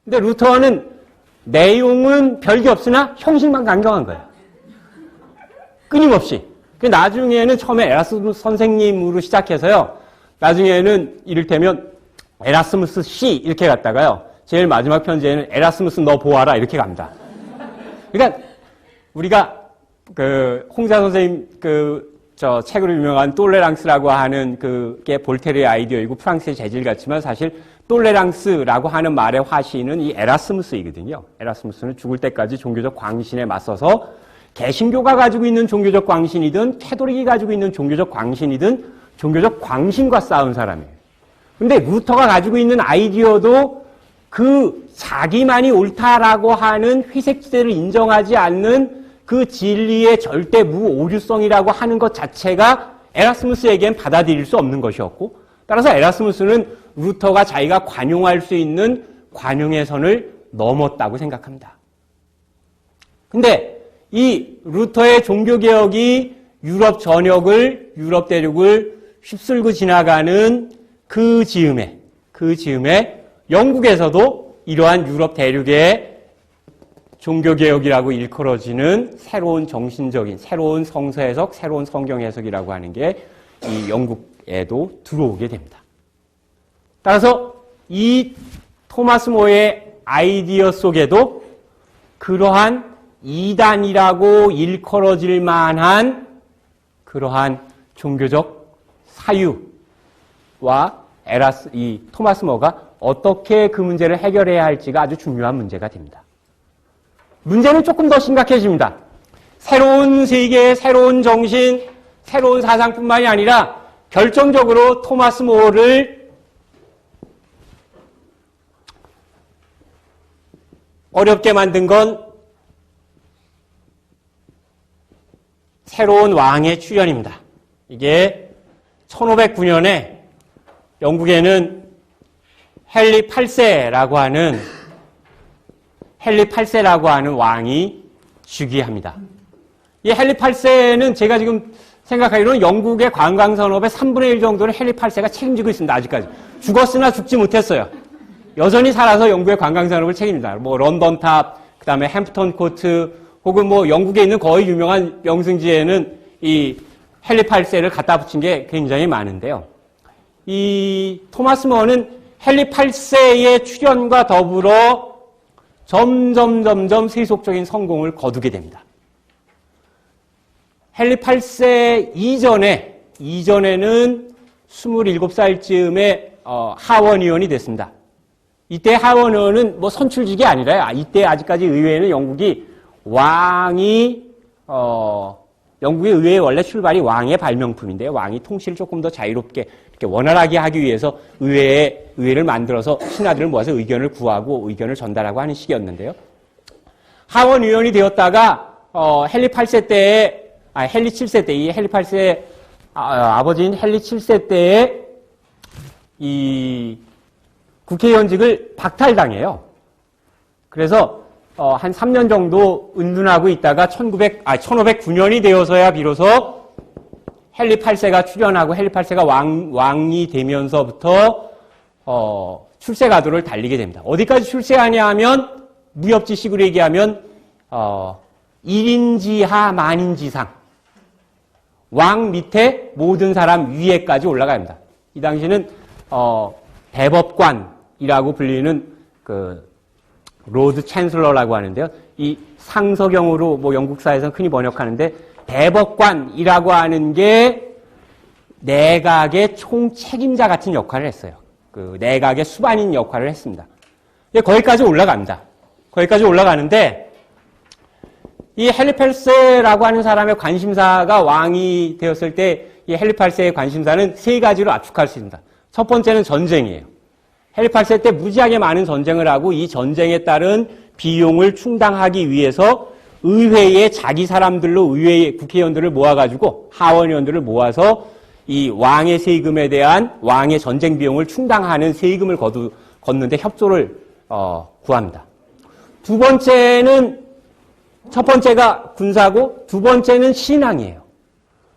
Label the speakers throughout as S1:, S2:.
S1: 근데 루터는 내용은 별게 없으나 형식만 강경한 거예요. 끊임없이. 나중에는 처음에 에라스무스 선생님으로 시작해서요. 나중에는 이를테면 에라스무스 씨 이렇게 갔다가요. 제일 마지막 편지에는 에라스무스 너 보아라 이렇게 갑니다. 그러니까 우리가 홍사 선생님 책으로 유명한 똘레랑스라고 하는 그게 볼테르의 아이디어이고 프랑스의 재질 같지만 사실 똘레랑스라고 하는 말의 화신은 이 에라스무스이거든요. 에라스무스는 죽을 때까지 종교적 광신에 맞서서 개신교가 가지고 있는 종교적 광신이든 캐톨릭이 가지고 있는 종교적 광신이든 종교적 광신과 싸운 사람이에요. 근데 루터가 가지고 있는 아이디어도 그 자기만이 옳다라고 하는 회색지대를 인정하지 않는 그 진리의 절대 무오류성이라고 하는 것 자체가 에라스무스에겐 받아들일 수 없는 것이었고 따라서 에라스무스는 루터가 자기가 관용할 수 있는 관용의 선을 넘었다고 생각합니다. 근데 이 루터의 종교개혁이 유럽 전역을, 유럽 대륙을 휩쓸고 지나가는 그 즈음에 영국에서도 이러한 유럽 대륙의 종교개혁이라고 일컬어지는 새로운 정신적인, 새로운 성서 해석, 새로운 성경 해석이라고 하는 게 이 영국에도 들어오게 됩니다. 따라서 이 토마스 모의 아이디어 속에도 그러한 이단이라고 일컬어질 만한 그러한 종교적 사유와 이 토마스 모가 어떻게 그 문제를 해결해야 할지가 아주 중요한 문제가 됩니다. 문제는 조금 더 심각해집니다. 새로운 세계, 새로운 정신, 새로운 사상뿐만이 아니라 결정적으로 토마스 모를 어렵게 만든 건 새로운 왕의 출현입니다. 이게 1509년에 영국에는 헨리 8세라고 하는 왕이 즉위합니다. 이 헨리 8세는 제가 지금 생각하기로는 영국의 관광산업의 3분의 1 정도를 헨리 8세가 책임지고 있습니다. 아직까지. 죽었으나 죽지 못했어요. 여전히 살아서 영국의 관광산업을 책임집니다. 런던탑, 그 다음에 햄프턴 코트, 혹은 영국에 있는 거의 유명한 명승지에는 이 헨리 8세를 갖다 붙인 게 굉장히 많은데요. 이 토마스 모어는 헨리 8세의 출현과 더불어 점점 세속적인 성공을 거두게 됩니다. 헨리 8세 이전에는 27살쯤에 하원 의원이 됐습니다. 이때 하원 의원은 선출직이 아니라요. 이때 아직까지 의회는 영국의 의회 원래 출발이 왕의 발명품인데요. 왕이 통치를 조금 더 자유롭게 이렇게 원활하게 하기 위해서 의회를 만들어서 신하들을 모아서 의견을 구하고 의견을 전달하고 하는 시기였는데요. 하원 의원이 되었다가 헨리 7세 때에 이 헨리 8세 아버지인 헨리 7세 때에 이 국회의원직을 박탈당해요. 그래서 한 3년 정도 은둔하고 있다가 1509년이 되어서야 비로소 헨리 8세가 출현하고 헨리 8세가 왕이 되면서부터 출세가도를 달리게 됩니다. 어디까지 출세하냐 하면 무협지식으로 얘기하면 1인지하 만인지상 왕 밑에 모든 사람 위에까지 올라갑니다. 이 당시는 대법관이라고 불리는 그 로드 챈슬러라고 하는데요. 이 상서경으로 영국사에서는 흔히 번역하는데 대법관이라고 하는 게 내각의 총책임자 같은 역할을 했어요. 그 내각의 수반인 역할을 했습니다. 거기까지 올라갑니다. 거기까지 올라가는데 이 헨리 8세라고 하는 사람의 관심사가 왕이 되었을 때 이 헨리 8세의 관심사는 세 가지로 압축할 수 있습니다. 첫 번째는 전쟁이에요. 헨리 8세 때 무지하게 많은 전쟁을 하고 이 전쟁에 따른 비용을 충당하기 위해서 의회에 자기 사람들로 의회 국회의원들을 모아가지고 하원의원들을 모아서 이 왕의 세금에 대한 왕의 전쟁 비용을 충당하는 세금을 걷는데 협조를 구합니다. 첫 번째가 군사고 두 번째는 신앙이에요.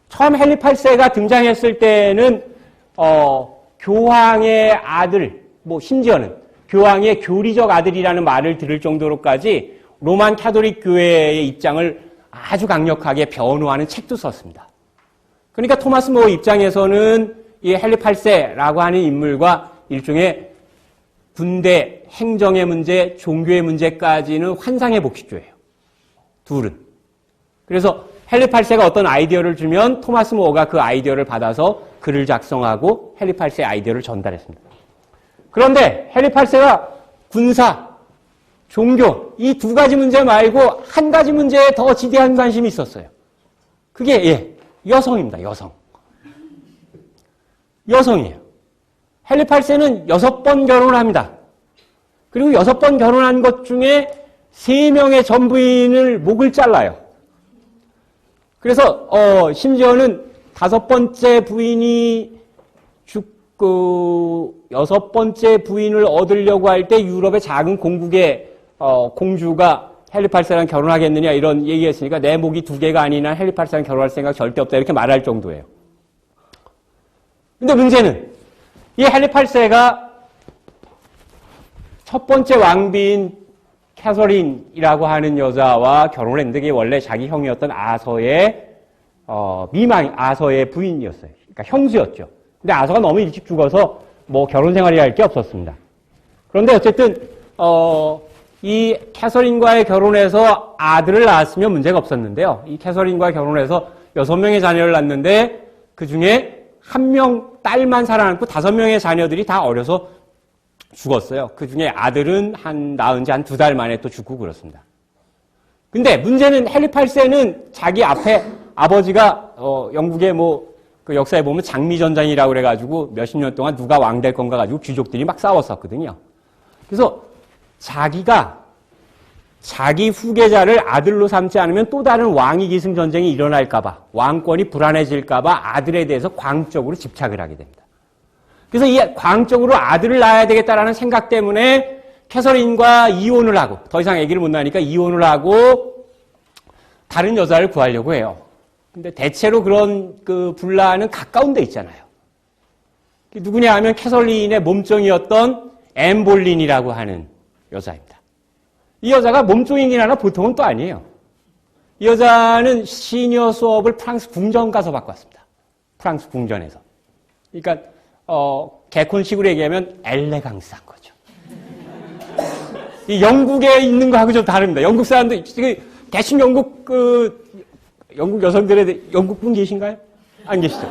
S1: 처음 헨리 8세가 등장했을 때는 교황의 아들, 심지어는 교황의 교리적 아들이라는 말을 들을 정도로까지 로만 카톨릭 교회의 입장을 아주 강력하게 변호하는 책도 썼습니다. 그러니까 토마스 모 입장에서는 이 헨리 8세라고 하는 인물과 일종의 군대, 행정의 문제, 종교의 문제까지는 환상의 복식조예요. 둘은. 그래서 헨리 8세가 어떤 아이디어를 주면 토마스 모어가 그 아이디어를 받아서 글을 작성하고 헨리 8세의 아이디어를 전달했습니다. 그런데 헨리 8세가 군사, 종교 이 두 가지 문제 말고 한 가지 문제에 더 지대한 관심이 있었어요. 그게 여성입니다. 여성이에요. 헨리 8세는 6번 결혼을 합니다. 그리고 6번 결혼한 것 중에 3명의 전부인을 목을 잘라요. 그래서 심지어는 5번째 부인이 죽고 6번째 부인을 얻으려고 할 때 유럽의 작은 공국의 공주가 헨리 8세랑 결혼하겠느냐 이런 얘기했으니까 내 목이 2개가 아니나 헨리 8세랑 결혼할 생각 절대 없다 이렇게 말할 정도예요. 근데 문제는 이 헨리 8세가 첫 번째 왕비인 캐서린이라고 하는 여자와 결혼을 했는데 그게 원래 자기 형이었던 아서의 아서의 부인이었어요. 그러니까 형수였죠. 근데 아서가 너무 일찍 죽어서 뭐 결혼 생활이라 할 게 없었습니다. 그런데 어쨌든 이 캐서린과의 결혼해서 아들을 낳았으면 문제가 없었는데요. 이 캐서린과 결혼해서 6명의 자녀를 낳았는데 그 중에 1명 딸만 살아남고 5명의 자녀들이 다 어려서 죽었어요. 그 중에 아들은 낳은 지 한 2달 만에 또 죽고 그렇습니다. 근데 문제는 헨리 8세는 자기 앞에 아버지가 영국의 그 역사에 보면 장미전장이라고 그래가지고 몇십 년 동안 누가 왕 될 건가 가지고 귀족들이 막 싸웠었거든요. 그래서 자기가 자기 후계자를 아들로 삼지 않으면 또 다른 왕위 기승 전쟁이 일어날까봐 왕권이 불안해질까봐 아들에 대해서 광적으로 집착을 하게 됩니다. 그래서 이 광적으로 아들을 낳아야 되겠다라는 생각 때문에 캐서린과 이혼을 하고 더 이상 아기를 못 낳으니까 이혼을 하고 다른 여자를 구하려고 해요. 근데 대체로 그런 그 분란은 가까운 데 있잖아요. 누구냐 하면 캐서린의 몸종이었던 앤 볼린이라고 하는 여자입니다. 이 여자가 몸종이긴 보통은 또 아니에요. 이 여자는 시니어 수업을 프랑스 궁전 가서 받고 왔습니다. 프랑스 궁전에서. 그러니까 개콘식으로 얘기하면 엘레강스한 거죠. 이 영국에 있는 거하고 좀 다릅니다. 영국 사람들 대충 영국 여성들의 영국 분 계신가요? 안 계시죠?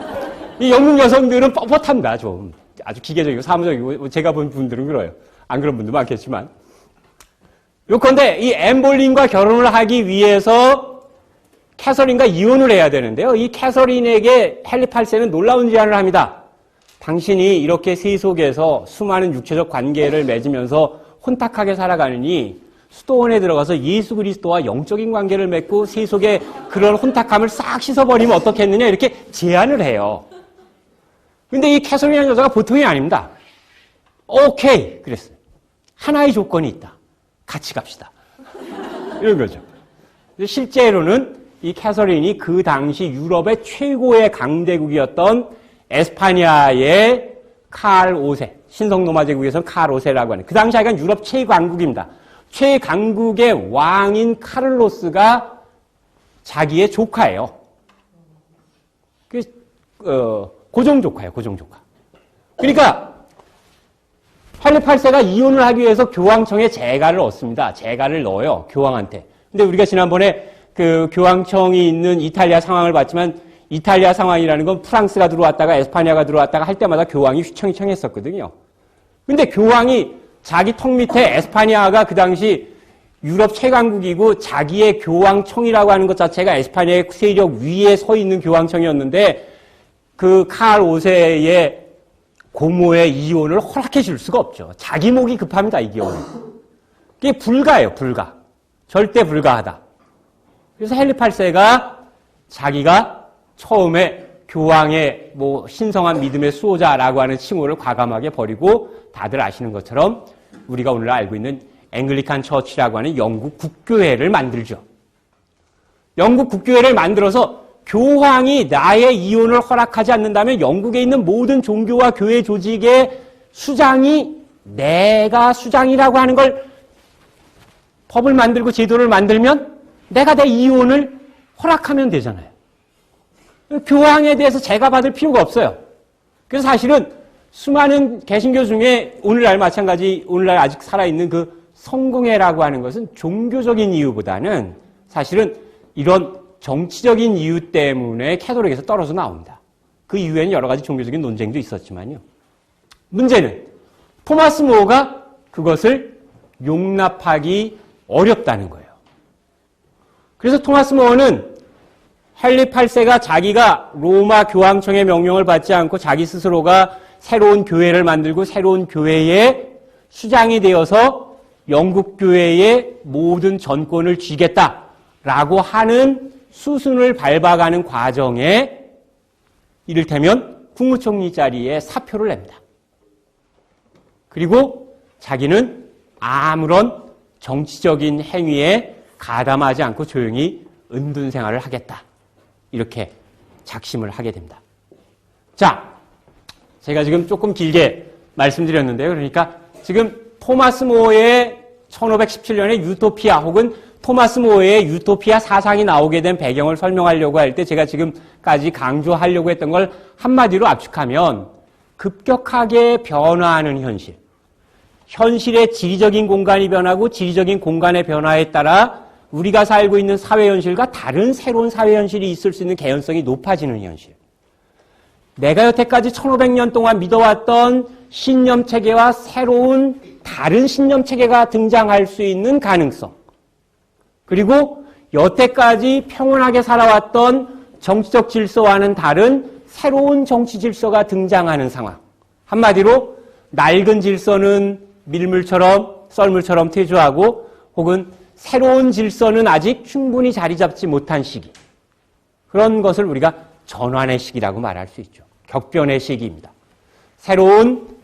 S1: 이 영국 여성들은 뻣뻣합니다. 좀 아주 기계적이고 사무적이고 제가 본 분들은 그래요. 안 그런 분도 많겠지만. 요컨대 이 앤 볼린과 결혼을 하기 위해서 캐서린과 이혼을 해야 되는데요. 이 캐서린에게 헨리 8세는 놀라운 제안을 합니다. 당신이 이렇게 세속에서 수많은 육체적 관계를 맺으면서 혼탁하게 살아가느니 수도원에 들어가서 예수 그리스도와 영적인 관계를 맺고 세속의 그런 혼탁함을 싹 씻어버리면 어떻겠느냐 이렇게 제안을 해요. 근데 이 캐서린이라는 여자가 보통이 아닙니다. 오케이 그랬어요. 하나의 조건이 있다. 같이 갑시다. 이런 거죠. 실제로는 이 캐서린이 그 당시 유럽의 최고의 강대국이었던 에스파니아의 칼 5세, 신성로마 제국에서는 칼 5세라고 하는 그 당시 약간 유럽 최강국입니다. 최강국의 왕인 카를로스가 자기의 조카예요. 고종조카예요, 고종조카. 그러니까 헨리 8세가 이혼을 하기 위해서 교황청에 재가를 얻습니다. 재가를 넣어요, 교황한테. 근데 우리가 지난번에 그 교황청이 있는 이탈리아 상황을 봤지만 이탈리아 상황이라는 건 프랑스가 들어왔다가 에스파니아가 들어왔다가 할 때마다 교황이 휘청휘청했었거든요. 근데 교황이 자기 턱 밑에 에스파니아가 그 당시 유럽 최강국이고 자기의 교황청이라고 하는 것 자체가 에스파니아의 세력 위에 서 있는 교황청이었는데 그 칼 5세의 고모의 이혼을 허락해 줄 수가 없죠. 자기 목이 급합니다, 이 경우는. 그게 불가예요, 불가. 절대 불가하다. 그래서 헨리 8세가 자기가 처음에 교황의 신성한 믿음의 수호자라고 하는 칭호를 과감하게 버리고 다들 아시는 것처럼 우리가 오늘 알고 있는 앵글리칸 처치라고 하는 영국 국교회를 만들죠. 영국 국교회를 만들어서 교황이 나의 이혼을 허락하지 않는다면 영국에 있는 모든 종교와 교회 조직의 수장이 내가 수장이라고 하는 걸 법을 만들고 제도를 만들면 내가 내 이혼을 허락하면 되잖아요. 교황에 대해서 제가 받을 필요가 없어요. 그래서 사실은 수많은 개신교 중에 오늘날 마찬가지, 오늘날 아직 살아있는 그 성공회라고 하는 것은 종교적인 이유보다는 사실은 이런 정치적인 이유 때문에 캐톨릭에서 떨어져 나옵니다. 그 이후에는 여러 가지 종교적인 논쟁도 있었지만요. 문제는 토마스 모어가 그것을 용납하기 어렵다는 거예요. 그래서 토마스 모어는 헨리 8세가 자기가 로마 교황청의 명령을 받지 않고 자기 스스로가 새로운 교회를 만들고 새로운 교회의 수장이 되어서 영국 교회의 모든 전권을 쥐겠다라고 하는 수순을 밟아가는 과정에 이를테면 국무총리 자리에 사표를 냅니다. 그리고 자기는 아무런 정치적인 행위에 가담하지 않고 조용히 은둔 생활을 하겠다. 이렇게 작심을 하게 됩니다. 자, 제가 지금 조금 길게 말씀드렸는데요. 그러니까 지금 토마스 모어의 1517년의 유토피아 혹은 토마스 모어의 유토피아 사상이 나오게 된 배경을 설명하려고 할 때 제가 지금까지 강조하려고 했던 걸 한마디로 압축하면 급격하게 변화하는 현실. 현실의 지리적인 공간이 변하고 지리적인 공간의 변화에 따라 우리가 살고 있는 사회 현실과 다른 새로운 사회 현실이 있을 수 있는 개연성이 높아지는 현실. 내가 여태까지 1500년 동안 믿어왔던 신념 체계와 새로운 다른 신념 체계가 등장할 수 있는 가능성. 그리고 여태까지 평온하게 살아왔던 정치적 질서와는 다른 새로운 정치 질서가 등장하는 상황. 한마디로 낡은 질서는 밀물처럼 썰물처럼 퇴조하고 혹은 새로운 질서는 아직 충분히 자리 잡지 못한 시기. 그런 것을 우리가 전환의 시기라고 말할 수 있죠. 격변의 시기입니다. 새로운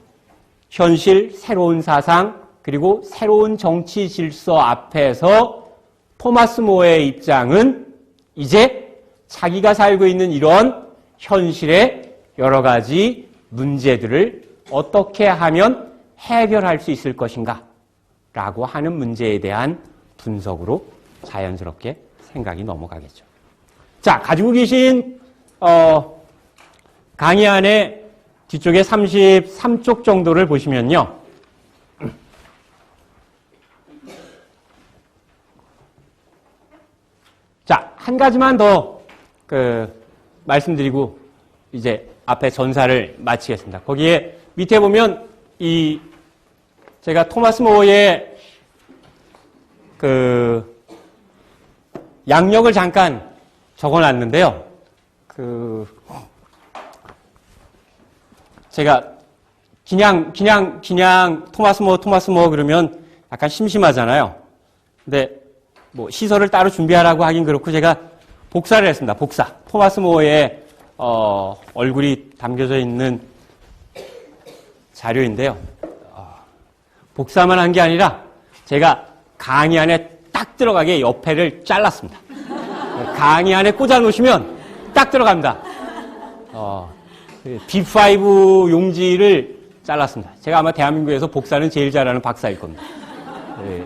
S1: 현실, 새로운 사상, 그리고 새로운 정치 질서 앞에서 토마스 모어의 입장은 이제 자기가 살고 있는 이런 현실의 여러 가지 문제들을 어떻게 하면 해결할 수 있을 것인가 라고 하는 문제에 대한 분석으로 자연스럽게 생각이 넘어가겠죠. 자, 가지고 계신 강의 안에 뒤쪽에 33쪽 정도를 보시면요. 자, 한 가지만 더 말씀드리고 이제 앞에 전사를 마치겠습니다. 거기에 밑에 보면 제가 토마스 모어의 양력을 잠깐 적어놨는데요. 제가 그냥 토마스 모어 그러면 약간 심심하잖아요. 근데 뭐 시설을 따로 준비하라고 하긴 그렇고 제가 복사를 했습니다. 복사. 토마스 모어의 얼굴이 담겨져 있는 자료인데요. 복사만 한 게 아니라 제가 강의 안에 딱 들어가게 옆에를 잘랐습니다. 강의 안에 꽂아 놓으시면 딱 들어갑니다. B5 용지를 잘랐습니다. 제가 아마 대한민국에서 복사는 제일 잘하는 박사일 겁니다. 네.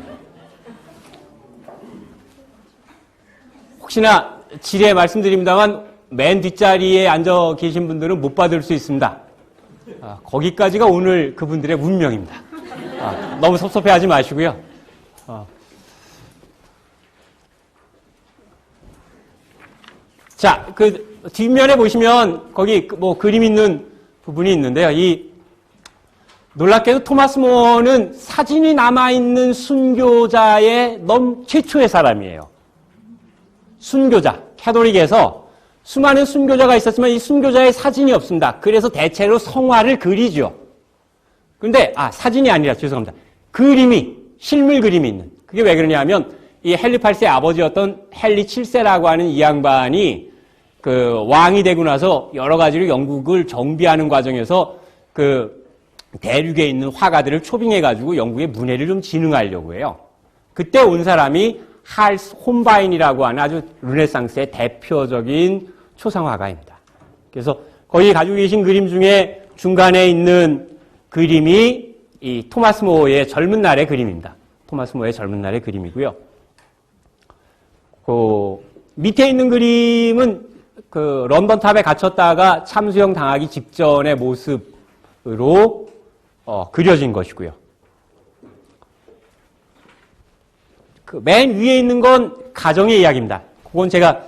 S1: 혹시나 지레 말씀드립니다만 맨 뒷자리에 앉아 계신 분들은 못 받을 수 있습니다. 거기까지가 오늘 그분들의 운명입니다. 너무 섭섭해하지 마시고요. 자, 뒷면에 보시면 거기 뭐 그림 있는 부분이 있는데요. 놀랍게도 토마스 모어는 사진이 남아있는 순교자의 최초의 사람이에요. 순교자. 캐톨릭에서 수많은 순교자가 있었지만 이 순교자의 사진이 없습니다. 그래서 대체로 성화를 그리죠. 그런데 사진이 아니라 죄송합니다. 실물 그림이 있는. 그게 왜 그러냐면 이 헨리 8세의 아버지였던 헨리 7세라고 하는 이 양반이 왕이 되고 나서 여러 가지로 영국을 정비하는 과정에서 대륙에 있는 화가들을 초빙해가지고 영국의 문예를 좀 진흥하려고 해요. 그때 온 사람이 할스 홈바인이라고 하는 아주 르네상스의 대표적인 초상화가입니다. 그래서 거기 가지고 계신 그림 중에 중간에 있는 그림이 이 토마스 모어의 젊은 날의 그림입니다. 토마스 모어의 젊은 날의 그림이고요. 그 밑에 있는 그림은 그 런던 탑에 갇혔다가 참수형 당하기 직전의 모습으로 그려진 것이고요. 그 맨 위에 있는 건 가정의 이야기입니다. 그건 제가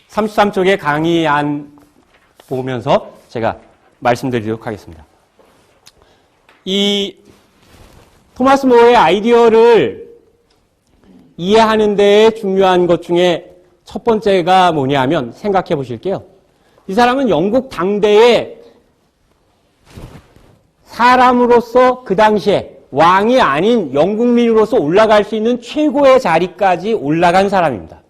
S1: 33쪽의 강의안 보면서 제가 말씀드리도록 하겠습니다. 이 토마스 모어의 아이디어를 이해하는 데 중요한 것 중에 첫 번째가 뭐냐면 생각해 보실게요. 이 사람은 영국 당대의 사람으로서 그 당시에 왕이 아닌 영국민으로서 올라갈 수 있는 최고의 자리까지 올라간 사람입니다.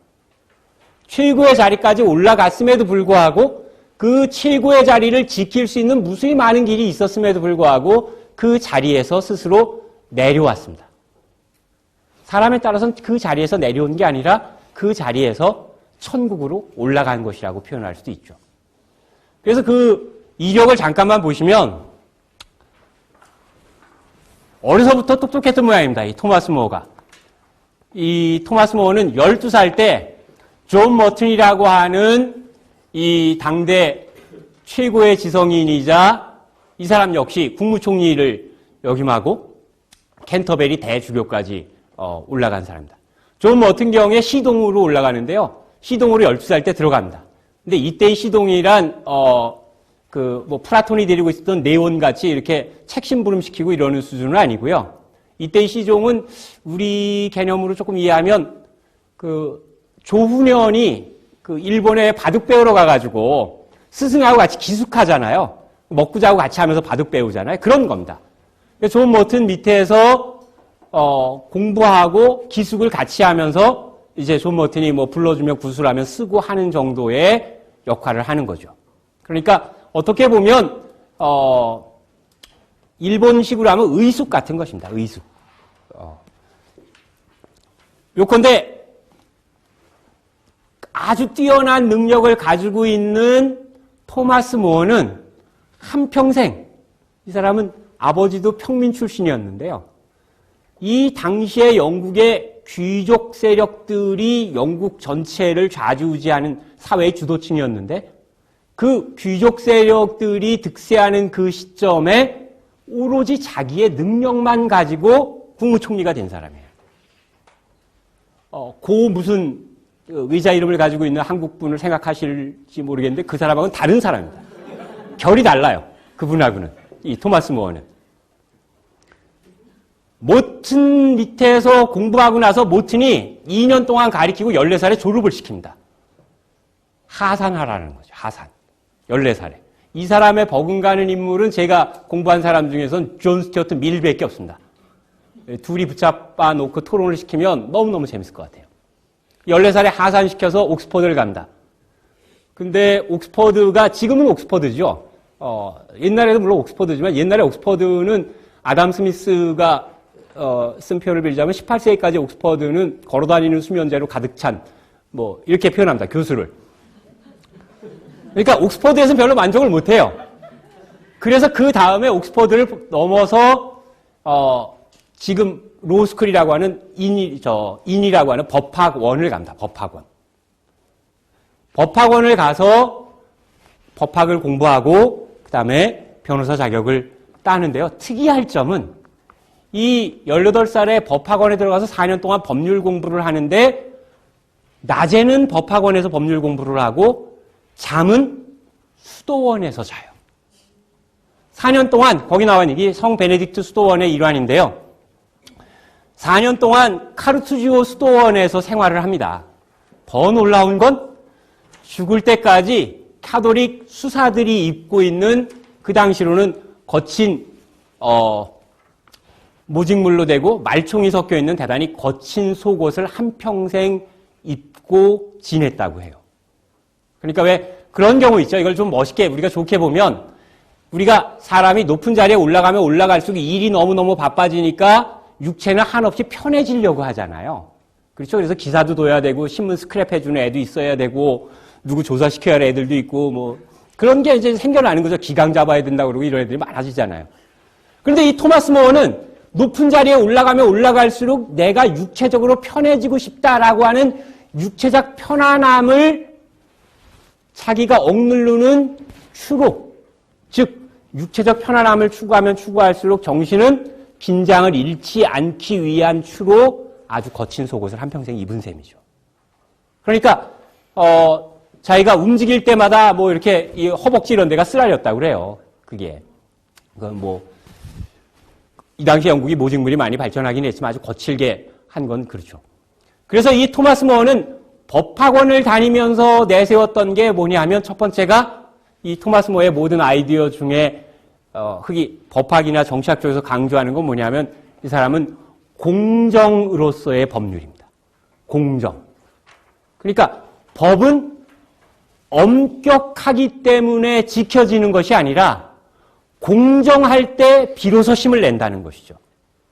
S1: 최고의 자리까지 올라갔음에도 불구하고 그 최고의 자리를 지킬 수 있는 무수히 많은 길이 있었음에도 불구하고 그 자리에서 스스로 내려왔습니다. 사람에 따라서는 그 자리에서 내려온 게 아니라 그 자리에서 천국으로 올라간 것이라고 표현할 수도 있죠. 그래서 그 이력을 잠깐만 보시면 어려서부터 똑똑했던 모양입니다. 이 토마스 모어가. 이 토마스 모어는 12살 때 존 머튼이라고 하는 이 당대 최고의 지성인이자 이 사람 역시 국무총리를 역임하고 캔터베리 대주교까지 올라간 사람입니다. 존 머튼 경우에 시동으로 올라가는데요. 시동으로 12살 때 들어갑니다. 근데 이때의 시동이란 플라톤이 데리고 있었던 네온 같이 이렇게 책 심부름시키고 이러는 수준은 아니고요. 이때의 시종은 우리 개념으로 조금 이해하면 조훈현이 일본에 바둑 배우러 가가지고 스승하고 같이 기숙하잖아요. 먹고 자고 같이 하면서 바둑 배우잖아요. 그런 겁니다. 존 머튼 밑에서 공부하고 기숙을 같이 하면서 이제 존 머튼이 불러주면 구술하면 쓰고 하는 정도의 역할을 하는 거죠. 그러니까 어떻게 보면 일본식으로 하면 의숙 같은 것입니다. 의숙. 요컨대 아주 뛰어난 능력을 가지고 있는 토마스 모어는 한평생, 이 사람은 아버지도 평민 출신이었는데요. 이 당시에 영국의 귀족 세력들이 영국 전체를 좌지우지하는 사회의 주도층이었는데 그 귀족 세력들이 득세하는 그 시점에 오로지 자기의 능력만 가지고 국무총리가 된 사람이에요. 무슨 의자 이름을 가지고 있는 한국분을 생각하실지 모르겠는데 그 사람하고는 다른 사람입니다. 결이 달라요. 그분하고는. 이 토마스 모어는. 모튼 밑에서 공부하고 나서 모튼이 2년 동안 가리키고 14살에 졸업을 시킵니다. 하산하라는 거죠. 하산. 14살에. 이 사람의 버금가는 인물은 제가 공부한 사람 중에서는 존 스튜어트 밀밖에 없습니다. 둘이 붙잡아 놓고 토론을 시키면 너무너무 재밌을 것 같아요. 14살에 하산시켜서 옥스퍼드를 간다. 근데 옥스퍼드가 지금은 옥스퍼드죠. 옛날에도 물론 옥스퍼드지만 옛날에 옥스퍼드는 아담 스미스가 쓴 표현을 빌자면 18세기까지 옥스퍼드는 걸어다니는 수면제로 가득 찬 이렇게 표현합니다. 교수를. 그러니까 옥스퍼드에서는 별로 만족을 못해요. 그래서 그 다음에 옥스퍼드를 넘어서 지금 로스쿨이라고 하는 인이라고 하는 법학원을 갑니다. 법학원. 법학원을 가서 법학을 공부하고 그다음에 변호사 자격을 따는데요. 특이할 점은 이 18살에 법학원에 들어가서 4년 동안 법률 공부를 하는데 낮에는 법학원에서 법률 공부를 하고 잠은 수도원에서 자요. 4년 동안 거기 나와 있는 게 성 베네딕트 수도원의 일환인데요. 4년 동안 카르투지오 수도원에서 생활을 합니다. 더 놀라운 건 죽을 때까지 카톨릭 수사들이 입고 있는 그 당시로는 거친 모직물로 되고 말총이 섞여 있는 대단히 거친 속옷을 한평생 입고 지냈다고 해요. 그러니까 왜 그런 경우 있죠. 이걸 좀 멋있게 우리가 좋게 보면 우리가 사람이 높은 자리에 올라가면 올라갈수록 일이 너무너무 바빠지니까 육체는 한없이 편해지려고 하잖아요. 그렇죠? 그래서 기사도 둬야 되고 신문 스크랩해주는 애도 있어야 되고 누구 조사시켜야 할 애들도 있고 그런 게 이제 생겨나는 거죠. 기강 잡아야 된다고 그러고 이런 애들이 많아지잖아요. 그런데 이 토마스 모어는 높은 자리에 올라가면 올라갈수록 내가 육체적으로 편해지고 싶다라고 하는 육체적 편안함을 자기가 억누르는 추로, 즉 육체적 편안함을 추구하면 추구할수록 정신은 긴장을 잃지 않기 위한 추로 아주 거친 속옷을 한평생 입은 셈이죠. 그러니까 자기가 움직일 때마다 뭐 이렇게 이 허벅지 이런 데가 쓰라렸다고 그래요. 그게 이 당시 영국이 모직물이 많이 발전하긴 했지만 아주 거칠게 한 건 그렇죠. 그래서 이 토마스 모어는 법학원을 다니면서 내세웠던 게 뭐냐 하면 첫 번째가 이 토마스 모어의 모든 아이디어 중에 흑이 법학이나 정치학 쪽에서 강조하는 건 뭐냐면 이 사람은 공정으로서의 법률입니다. 공정. 그러니까 법은 엄격하기 때문에 지켜지는 것이 아니라 공정할 때 비로소 힘을 낸다는 것이죠.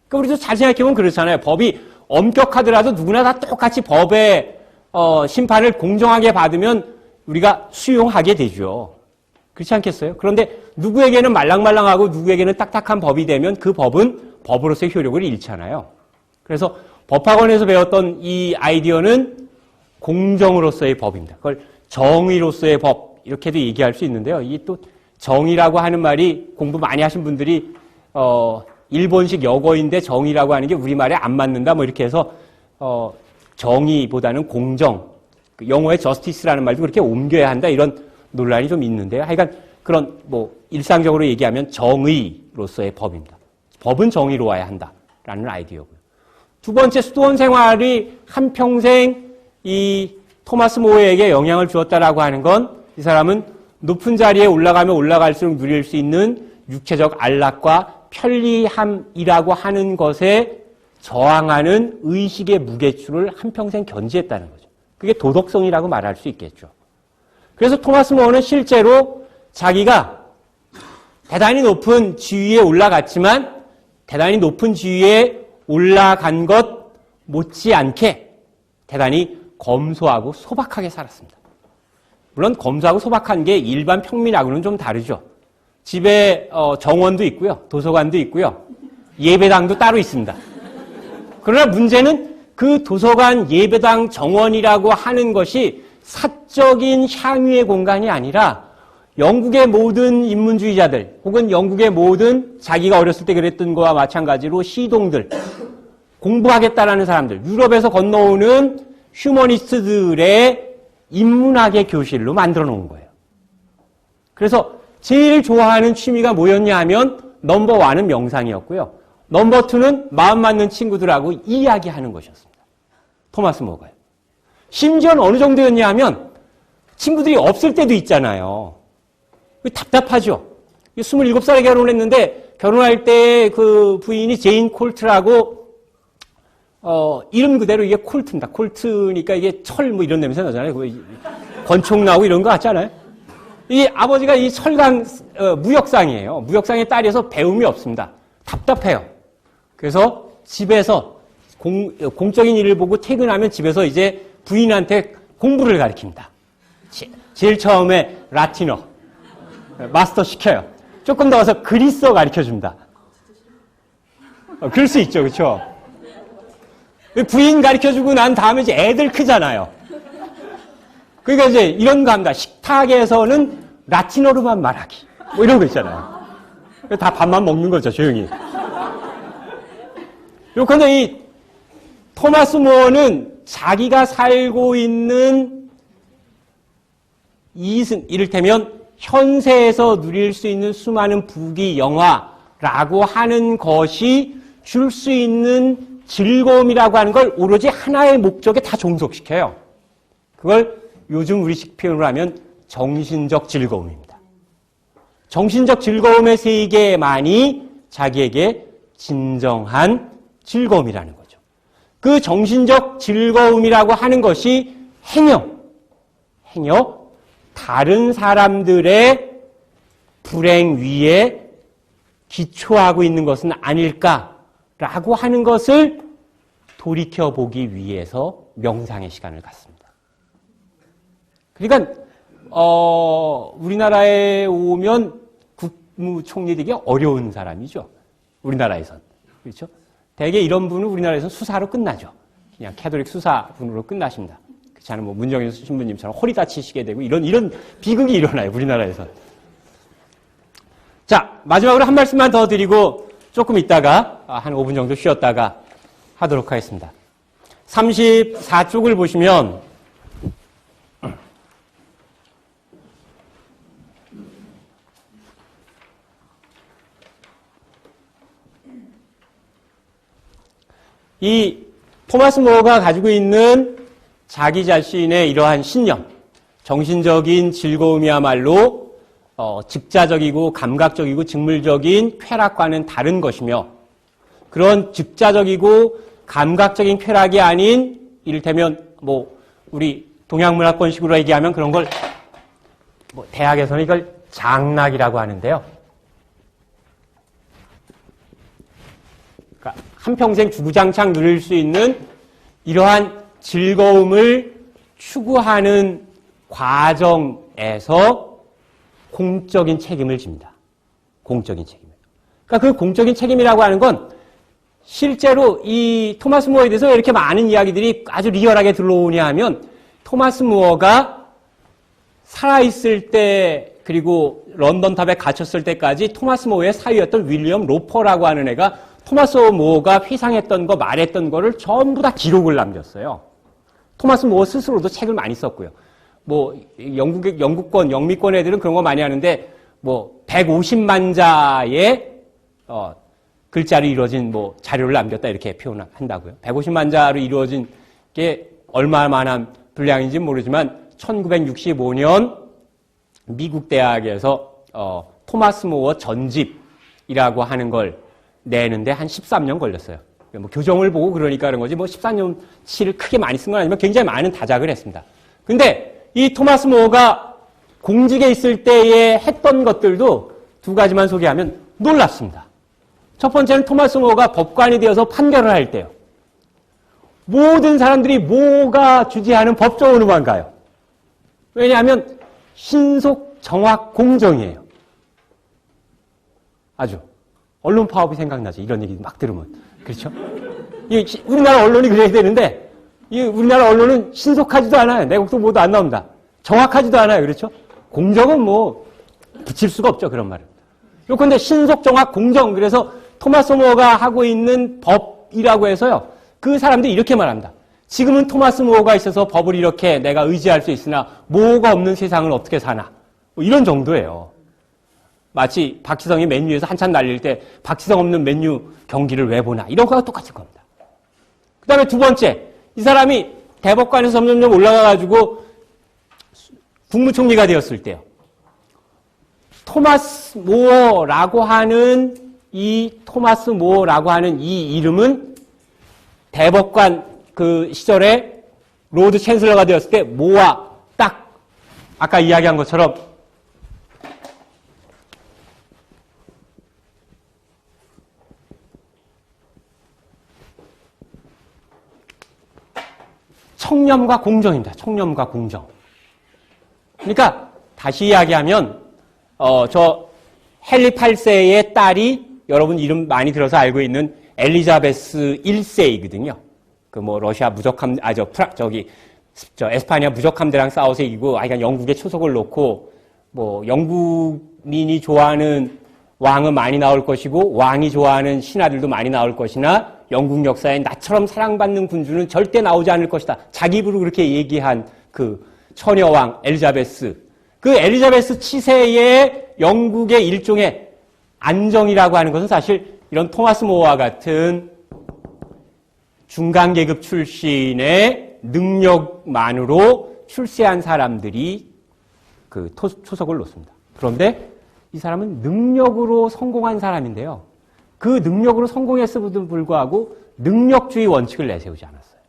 S1: 그러니까 우리도 잘 생각해보면 그렇잖아요. 법이 엄격하더라도 누구나 다 똑같이 법의 심판을 공정하게 받으면 우리가 수용하게 되죠. 그렇지 않겠어요? 그런데 누구에게는 말랑말랑하고 누구에게는 딱딱한 법이 되면 그 법은 법으로서의 효력을 잃잖아요. 그래서 법학원에서 배웠던 이 아이디어는 공정으로서의 법입니다. 그걸 정의로서의 법 이렇게도 얘기할 수 있는데요. 이게 또 정의라고 하는 말이 공부 많이 하신 분들이 일본식 역어인데 정의라고 하는 게 우리말에 안 맞는다 뭐 이렇게 해서 정의보다는 공정, 영어의 justice라는 말도 그렇게 옮겨야 한다 이런 논란이 좀 있는데요. 하여간 그런 일상적으로 얘기하면 정의로서의 법입니다. 법은 정의로워야 한다라는 아이디어고요. 두 번째, 수도원 생활이 한평생 이 토마스 모어에게 영향을 주었다라고 하는 건 이 사람은 높은 자리에 올라가면 올라갈수록 누릴 수 있는 육체적 안락과 편리함이라고 하는 것에 저항하는 의식의 무게추를 한평생 견지했다는 거죠. 그게 도덕성이라고 말할 수 있겠죠. 그래서 토마스 모어는 실제로 자기가 대단히 높은 지위에 올라갔지만 대단히 높은 지위에 올라간 것 못지않게 대단히 검소하고 소박하게 살았습니다. 물론 검소하고 소박한 게 일반 평민하고는 좀 다르죠. 집에 정원도 있고요. 도서관도 있고요. 예배당도 따로 있습니다. 그러나 문제는 그 도서관, 예배당, 정원이라고 하는 것이 사적인 향유의 공간이 아니라 영국의 모든 인문주의자들 혹은 영국의 모든 자기가 어렸을 때 그랬던 거와 마찬가지로 시동들, 공부하겠다라는 사람들, 유럽에서 건너오는 휴머니스트들의 인문학의 교실로 만들어 놓은 거예요. 그래서 제일 좋아하는 취미가 뭐였냐 하면 넘버 1은 명상이었고요. 넘버 2는 마음 맞는 친구들하고 이야기하는 것이었습니다. 토마스 모어가요. 심지어는 어느 정도였냐 하면 친구들이 없을 때도 있잖아요. 답답하죠. 27살에 결혼을 했는데 결혼할 때 그 부인이 제인 콜트라고 이름 그대로 이게 콜트입니다. 콜트니까 이게 철 뭐 이런 냄새 나잖아요. 권총 나오고 이런 거 같잖아요. 이 아버지가 이 철강 무역상이에요. 무역상의 딸이어서 배움이 없습니다. 답답해요. 그래서 집에서 공적인 일을 보고 퇴근하면 집에서 이제 부인한테 공부를 가르칩니다. 제일 처음에 라틴어 마스터 시켜요. 조금 더 와서 그리스어 가르쳐줍니다. 그럴 수 있죠. 그렇죠? 부인 가르쳐주고 난 다음에 이제 애들 크잖아요. 그러니까 이제 이런 거 합니다. 식탁에서는 라틴어로만 말하기. 뭐 이런 거 있잖아요. 다 밥만 먹는 거죠, 조용히. 그런데 이 토마스 모어는 자기가 살고 있는 이를테면 현세에서 누릴 수 있는 수많은 부귀, 영화라고 하는 것이 줄 수 있는 즐거움이라고 하는 걸 오로지 하나의 목적에 다 종속시켜요. 그걸 요즘 우리식 표현으로 하면 정신적 즐거움입니다. 정신적 즐거움의 세계만이 자기에게 진정한 즐거움이라는 거죠. 그 정신적 즐거움이라고 하는 것이 행여 다른 사람들의 불행 위에 기초하고 있는 것은 아닐까라고 하는 것을 돌이켜보기 위해서 명상의 시간을 갖습니다. 그러니까 우리나라에 오면 국무총리 되기 어려운 사람이죠. 우리나라에선. 그렇죠? 대개 이런 분은 우리나라에서 수사로 끝나죠. 그냥 캐톨릭 수사분으로 끝나십니다. 그렇지 않으면 뭐 문정인 신부님처럼 허리 다치시게 되고 이런 비극이 일어나요. 우리나라에서. 자, 마지막으로 한 말씀만 더 드리고 조금 있다가 한 5분 정도 쉬었다가 하도록 하겠습니다. 34쪽을 보시면 이 토마스 모어가 가지고 있는 자기 자신의 이러한 신념, 정신적인 즐거움이야말로 즉자적이고 감각적이고 직물적인 쾌락과는 다른 것이며 그런 즉자적이고 감각적인 쾌락이 아닌 이를테면 뭐 우리 동양문화권식으로 얘기하면 그런 걸 뭐 대학에서는 이걸 장락이라고 하는데요. 그러니까 한평생 주구장창 누릴 수 있는 이러한 즐거움을 추구하는 과정에서 공적인 책임을 집니다. 공적인 책임을. 그러니까 그 공적인 책임이라고 하는 건 실제로 이 토마스 무어에 대해서 왜 이렇게 많은 이야기들이 아주 리얼하게 들어오냐 하면 토마스 무어가 살아있을 때 그리고 런던탑에 갇혔을 때까지 토마스 무어의 사위였던 윌리엄 로퍼라고 하는 애가 토마스 무어가 회상했던 거 말했던 거를 전부 다 기록을 남겼어요. 토마스 무어 스스로도 책을 많이 썼고요. 뭐 영국권 영미권 애들은 그런 거 많이 하는데 뭐 150만 자의 글자로 이루어진 뭐 자료를 남겼다 이렇게 표현한다고요. 150만 자로 이루어진 게 얼마만한 분량인지는 모르지만 1965년 미국 대학에서 토마스 무어 전집이라고 하는 걸 내는데 한 13년 걸렸어요. 뭐 교정을 보고 그러니까 그런 거지 뭐 14년치를 크게 많이 쓴 건 아니지만 굉장히 많은 다작을 했습니다. 근데 이 토마스 무어가 공직에 있을 때에 했던 것들도 두 가지만 소개하면 놀랍습니다. 첫 번째는 토마스 무어가 법관이 되어서 판결을 할 때요. 모든 사람들이 뭐가 주재하는 법조원으로만 가요. 왜냐하면 신속, 정확, 공정이에요. 아주. 언론 파업이 생각나죠. 이런 얘기 막 들으면. 그렇죠? 우리나라 언론이 그래야 되는데 우리나라 언론은 신속하지도 않아요. 내국도 뭐도 안 나옵니다. 정확하지도 않아요. 그렇죠? 공정은 뭐 붙일 수가 없죠. 그런 말은. 그런데 신속, 정확, 공정. 그래서 토마스 무어가 하고 있는 법이라고 해서요. 그 사람들이 이렇게 말합니다. 지금은 토마스 무어가 있어서 법을 이렇게 내가 의지할 수 있으나 무어가 없는 세상을 어떻게 사나. 뭐 이런 정도예요. 마치 박지성이 맨유에서 한참 날릴 때 박지성 없는 맨유 경기를 왜 보나. 이런 거와 똑같을 겁니다. 그 다음에 두 번째. 이 사람이 대법관에서 점점점 올라가가지고 국무총리가 되었을 때요. 토마스 무어라고 하는 이 이름은 대법관 그 시절에 로드 챈슬러가 되었을 때 모와 딱 아까 이야기한 것처럼 청렴과 공정입니다. 청렴과 공정. 그러니까 다시 이야기하면 저 헨리 8세의 딸이 여러분 이름 많이 들어서 알고 있는 엘리자베스 1세이거든요. 그 뭐 러시아 무적함 에스파냐 무적함대랑 싸워서 이기고 그러니까 영국에 초석을 놓고 뭐 영국민이 좋아하는 왕은 많이 나올 것이고 왕이 좋아하는 신하들도 많이 나올 것이나 영국 역사에 나처럼 사랑받는 군주는 절대 나오지 않을 것이다. 자기 입으로 그렇게 얘기한 그 처녀왕 엘리자베스. 그 엘리자베스 치세의 영국의 일종의 안정이라고 하는 것은 사실 이런 토마스 무어와 같은 중간계급 출신의 능력만으로 출세한 사람들이 그 초석을 놓습니다. 그런데 이 사람은 능력으로 성공한 사람인데요. 그 능력으로 성공했음에도 불구하고 능력주의 원칙을 내세우지 않았어요.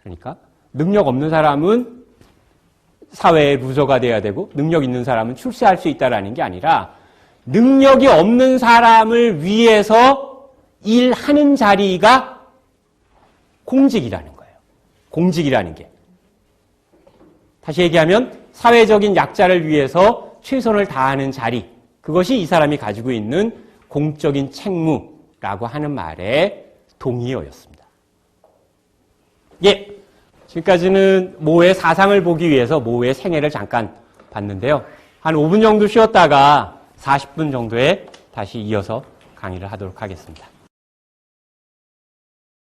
S1: 그러니까 능력 없는 사람은 사회의 루저가 돼야 되고 능력 있는 사람은 출세할 수 있다라는 게 아니라 능력이 없는 사람을 위해서 일하는 자리가 공직이라는 거예요. 공직이라는 게. 다시 얘기하면 사회적인 약자를 위해서 최선을 다하는 자리. 그것이 이 사람이 가지고 있는 공적인 책무라고 하는 말의 동의어였습니다. 예, 지금까지는 모의 사상을 보기 위해서 모의 생애를 잠깐 봤는데요. 한 5분 정도 쉬었다가 40분 정도에 다시 이어서 강의를 하도록 하겠습니다.